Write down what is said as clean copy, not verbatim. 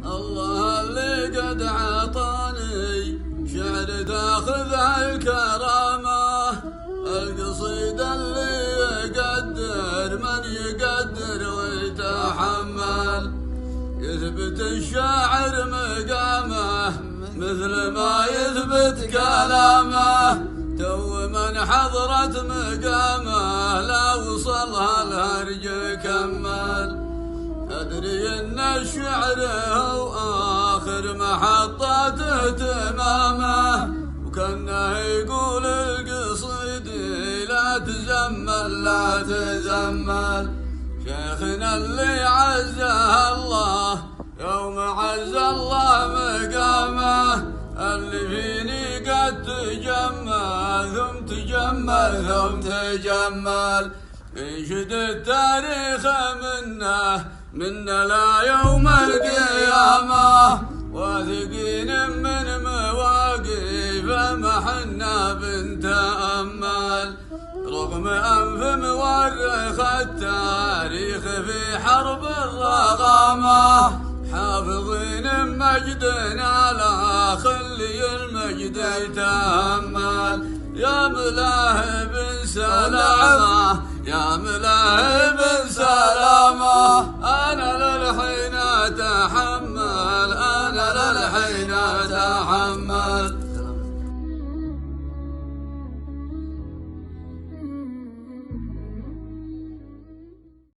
الله اللي قد عطاني شعر تاخذها الكرامة، القصيدة اللي يقدر من يقدر ويتحمل، يثبت الشاعر مقامه مثل ما يثبت كلامه، تو من حضرت مقامه لا وصلها الهرج كمل. أدري إن الشعر هو آخر محطة اهتمامه، وكأنه يقول القصيدة لا تزمل لا تزمل. شيخنا اللي عزه الله يوم عز الله مقامه، اللي فيني قد تجمل ثم تجمل ثم تجمل. ينشد التاريخ منا لا يوم القيامة، واثقين من مواقف محنا بنتأمل، رغم أنف مورخ التاريخ في حرب الرغامة، حافظين مجدنا لا خلي المجد يتأمل. يا ملاهب سلامة يا ملاهب سلامة، أنا للحين أتحمل أنا للحين